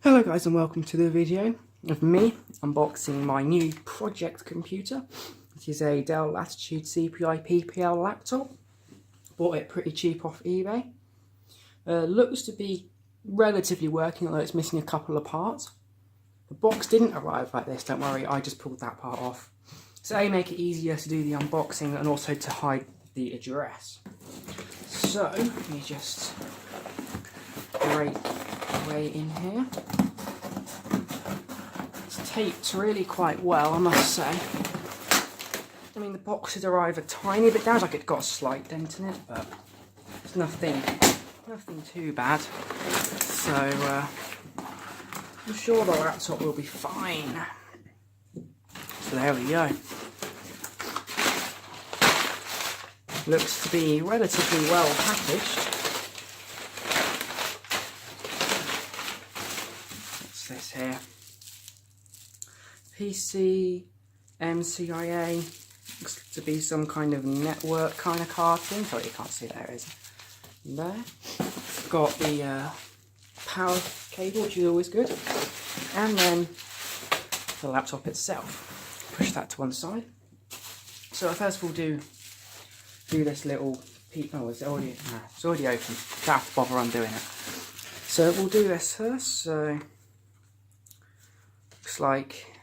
Hello guys and welcome to the video of me unboxing my new project computer. This is a Dell Latitude CPi A-Series laptop. Bought it pretty cheap off eBay. Looks to be relatively working, although it's missing a couple of parts. The box didn't arrive like this, don't worry, I just pulled that part off. So A, make it easier to do the unboxing and also to hide the address. So, let me just break way in here. It's taped really quite well, I must say. I mean, the box had arrived a tiny bit down, like it got a slight dent in it, but it's nothing too bad. So I'm sure the laptop will be fine. So there we go. Looks to be relatively well packaged. What's this here? PC, MCIA, looks to be some kind of network kind of card thing. Sorry, you can't see there, is it? There. Got the power cable, which is always good. And then the laptop itself. Push that to one side. So first we'll do this little peek. Oh, it's already open. Don't have to bother undoing it. So we'll do this first. So looks like,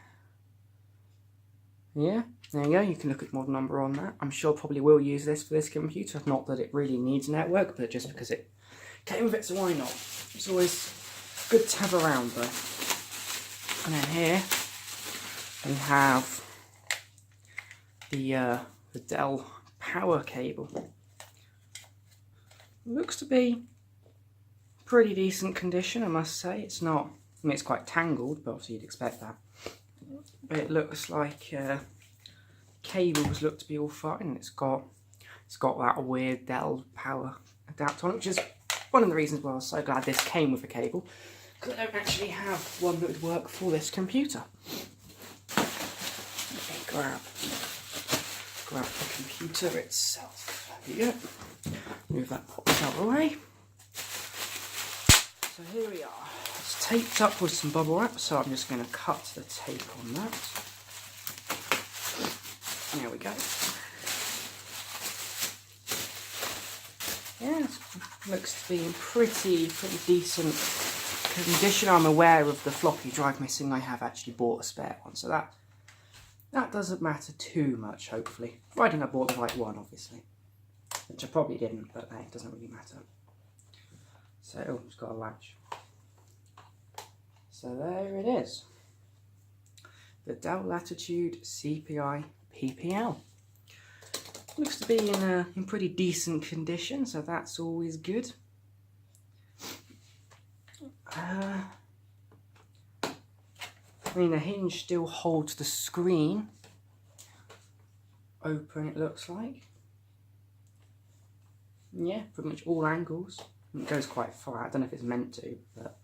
yeah, there you go. You can look at model number on that. I'm sure probably will use this for this computer. Not that it really needs a network, but just because it came with it, so why not? It's always good to have around though. And then here we have the Dell power cable. Looks to be pretty decent condition, I must say. It's not, I mean, it's quite tangled, but obviously you'd expect that. But it looks like cables look to be all fine. It's got that weird Dell power adapter on it, which is one of the reasons why I was so glad this came with a cable, because I don't actually have one that would work for this computer. Let me grab the computer itself. There you go. Move that box out of the way. So here we are. It's taped up with some bubble wrap, so I'm just going to cut the tape on that. There we go. Yeah, it looks to be in pretty decent condition. I'm aware of the floppy drive missing. I have actually bought a spare one, so that doesn't matter too much, hopefully. Providing I bought the right one, obviously. Which I probably didn't, but it doesn't really matter. So, oh, it's got a latch. So there it is. The Dell Latitude CPi PPL. Looks to be in pretty decent condition, so that's always good. I mean, the hinge still holds the screen open, it looks like. Yeah, pretty much all angles. It goes quite far. I don't know if it's meant to, but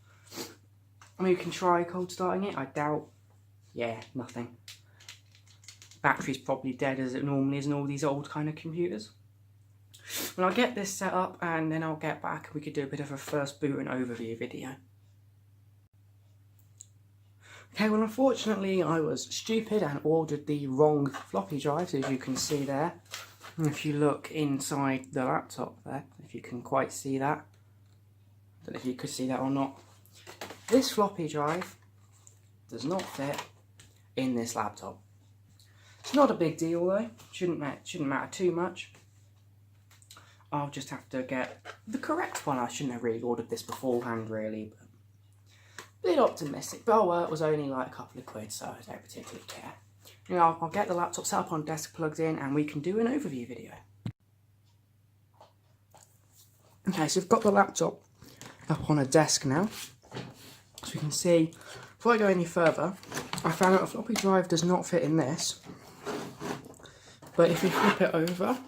I mean, you can try cold starting it. I doubt. Yeah, nothing. Battery's probably dead as it normally is in all these old kind of computers. Well, I'll get this set up and then I'll get back and we could do a bit of a first boot and overview video. Okay, well, unfortunately I was stupid and ordered the wrong floppy drive, as you can see there. And if you look inside the laptop there, if you can quite see that. I don't know if you could see that or not. This floppy drive does not fit in this laptop. It's not a big deal though, shouldn't matter too much. I'll just have to get the correct one. I shouldn't have really ordered this beforehand really, but a bit optimistic. But oh well, it was only like a couple of quid, so I don't particularly care. You know, I'll get the laptop set up on desk, plugged in, and we can do an overview video. Okay, so we've got the laptop up on a desk now. So you can see, before I go any further, I found out a floppy drive does not fit in this. But if you flip it over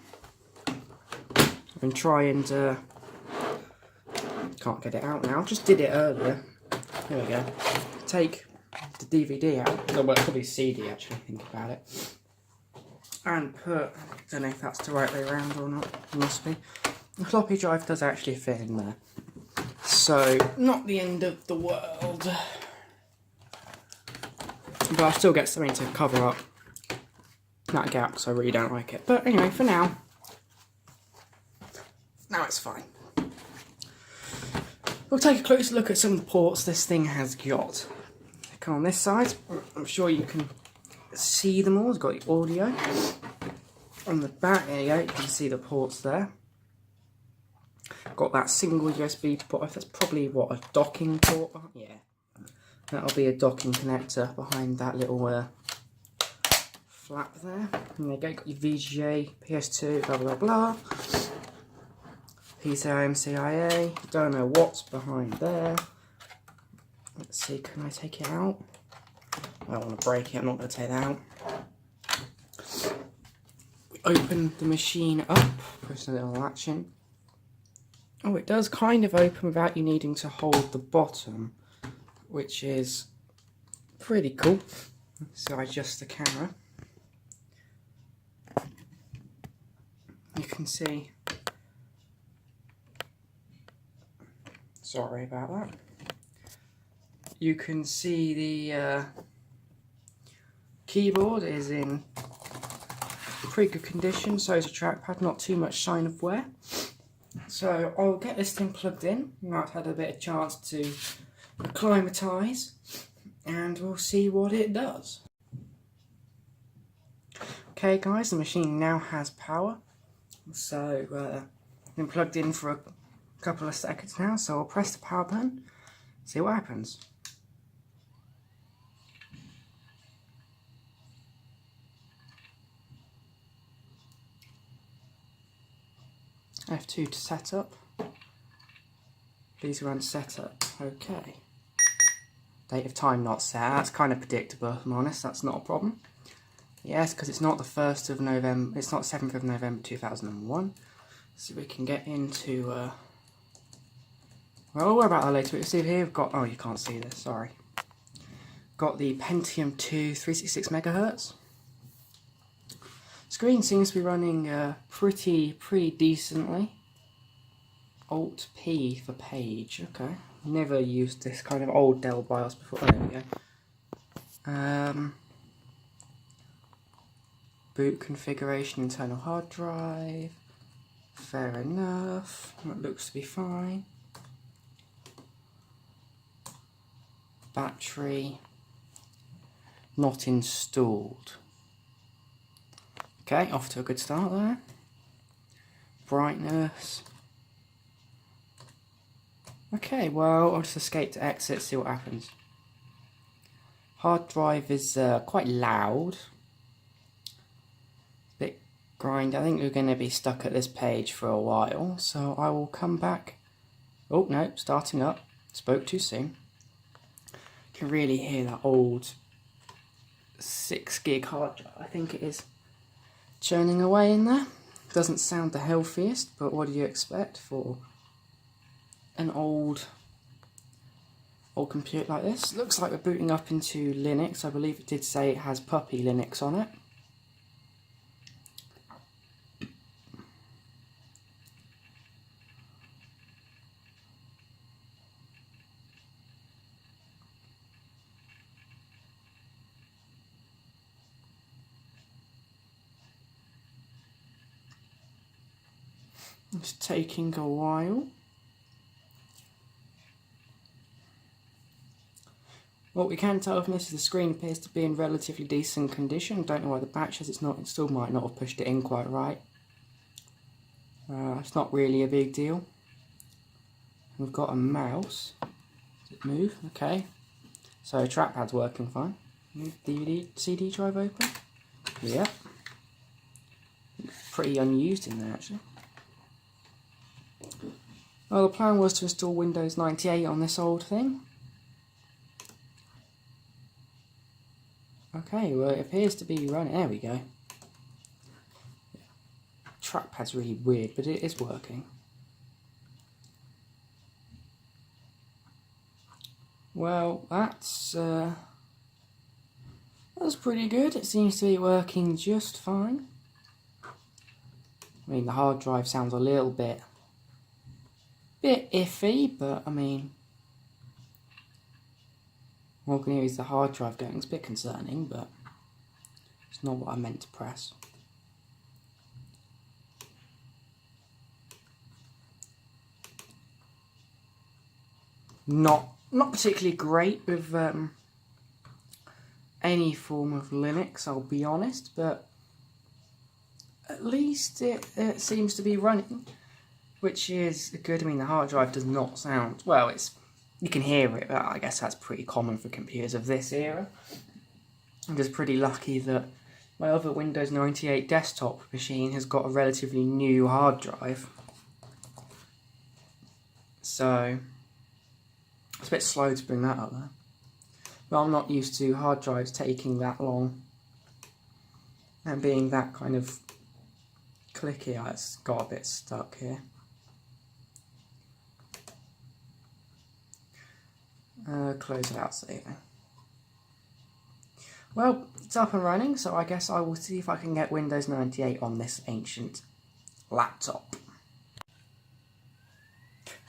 and try and can't get it out now, just did it earlier. There we go. Take the DVD out, well, probably CD actually, think about it, and put, I don't know if that's the right way around or not, it must be. The floppy drive does actually fit in there, so not the end of the world. but I still get something to cover up that gap because I really don't like it. But anyway, for now it's fine. We'll take a closer look at some of the ports this thing has got. Come on this side, I'm sure you can see them all. It's got the audio. On the back, there you go, you can see the ports there. Got that single USB port, that's probably what, a docking port? Yeah. That'll be a docking connector behind that little flap there. And there you go, got your VGA, PS2, blah blah blah. PCI, MCIA, don't know what's behind there. Let's see, can I take it out? I don't want to break it, I'm not going to take that out. We open the machine up, press a little latch in. Oh, it does kind of open without you needing to hold the bottom, which is pretty cool. So I adjust the camera. You can see, sorry about that. You can see the keyboard is in pretty good condition, so is the trackpad, not too much sign of wear. So I'll get this thing plugged in, now I've had a bit of chance to acclimatise, and we'll see what it does. Okay guys, the machine now has power, so I've been plugged in for a couple of seconds now, so I'll press the power button, see what happens. F2 to set up. Please run setup. Okay. Date of time not set. That's kind of predictable, if I'm honest. That's not a problem. Yes, because it's not the 1st of November. It's not 7th of November 2001. So we can get into. Well, we'll worry about that later. We'll see here. We've got. Oh, you can't see this. Sorry. Got the Pentium 2 366 megahertz. Screen seems to be running pretty decently. Alt P for page. Okay. Never used this kind of old Dell BIOS before. Oh, there we go. Boot configuration, internal hard drive. Fair enough. That looks to be fine. Battery not installed. Okay, off to a good start there. Brightness. Okay, well, I'll just escape to exit, see what happens. Hard drive is quite loud. Bit grind. I think we're going to be stuck at this page for a while, so I will come back. Oh, no, starting up. Spoke too soon. You can really hear that old 6 gig hard drive, I think it is, churning away in there. Doesn't sound the healthiest, but what do you expect for an old computer like this? Looks like we're booting up into Linux. I believe it did say it has Puppy Linux on it. It's taking a while. What we can tell from this is the screen appears to be in relatively decent condition. Don't know why the batch, as it's not installed, might not have pushed it in quite right. It's not really a big deal. We've got a mouse. Does it move? Okay. So trackpad's working fine. DVD, CD drive open? Yep. Pretty unused in there actually. Well, the plan was to install Windows 98 on this old thing. Okay, well it appears to be running. There we go. Trackpad's really weird, but it is working. Well, that's pretty good. It seems to be working just fine. I mean, the hard drive sounds a little bit iffy, but I mean, All I can hear is the hard drive going. It's a bit concerning, but it's not what I meant to press. Not particularly great with any form of Linux, I'll be honest, but at least it seems to be running, which is good. I mean, the hard drive does not sound, well, you can hear it, but I guess that's pretty common for computers of this era. I'm just pretty lucky that my other Windows 98 desktop machine has got a relatively new hard drive. So it's a bit slow to bring that up there. But I'm not used to hard drives taking that long and being that kind of clicky. It's got a bit stuck here. Close it out saving. Well, it's up and running, so I guess I will see if I can get Windows 98 on this ancient laptop.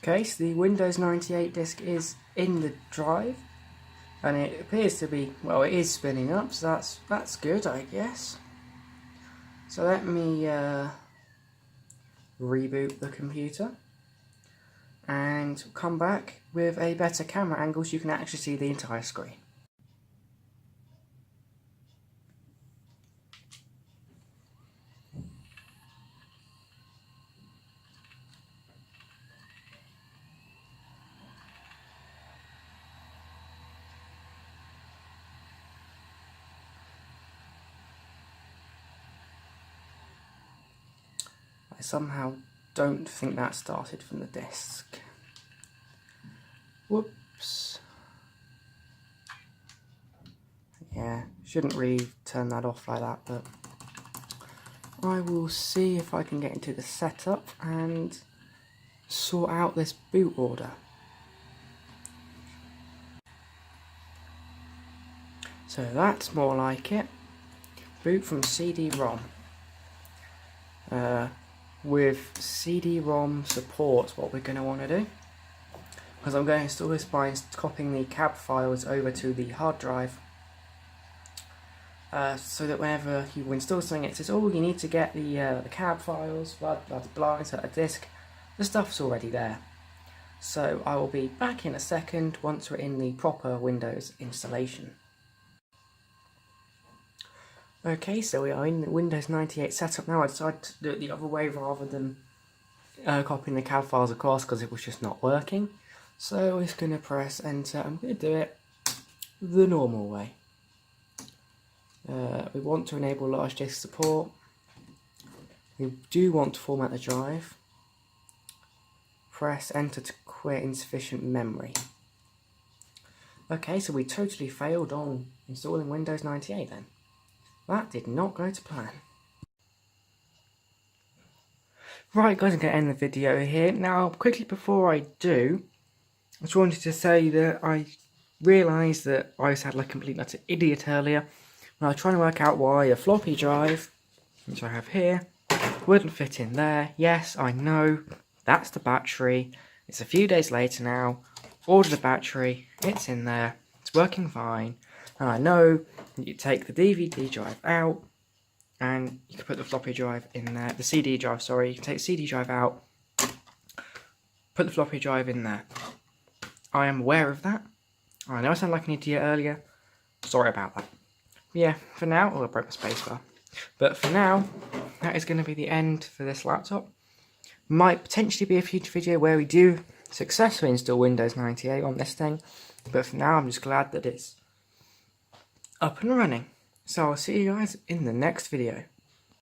Okay, so the Windows 98 disk is in the drive, and it appears to be, well, it is spinning up, so that's good, I guess. So let me reboot the computer and come back with a better camera angle so you can actually see the entire screen. I somehow don't think that started from the disk. Whoops. Yeah, shouldn't really turn that off like that, but I will see if I can get into the setup and sort out this boot order. So that's more like it. Boot from CD-ROM. With CD-ROM support, what we're going to want to do, because I'm going to install this by copying the cab files over to the hard drive, so that whenever you install something it says, oh, you need to get the cab files, blah blah blah, insert a disk, the stuff's already there. So I will be back in a second once we're in the proper Windows installation. Okay, so we are in the Windows 98 setup now. I decided to do it the other way rather than copying the cab files across because it was just not working. So we're just going to press enter. I'm going to do it the normal way. We want to enable large disk support. We do want to format the drive. Press enter to quit insufficient memory. Okay, so we totally failed on installing Windows 98 then. That did not go to plan. Right guys, I'm going to end the video here. Now, quickly before I do, I just wanted to say that I realised that I sounded like a complete utter idiot earlier when I was trying to work out why a floppy drive, which I have here, wouldn't fit in there. Yes, I know, that's the battery. It's a few days later now. Ordered a battery, it's in there, it's working fine. And I know you take the DVD drive out and you can put the floppy drive in there, the CD drive, sorry, you can take the CD drive out, put the floppy drive in there. I am aware of that. I know I sounded like an idiot earlier, sorry about that. But yeah, for now, I broke my spacebar. But for now, that is going to be the end for this laptop. Might potentially be a future video where we do successfully install Windows 98 on this thing, but for now I'm just glad that it's up and running. So I'll see you guys in the next video.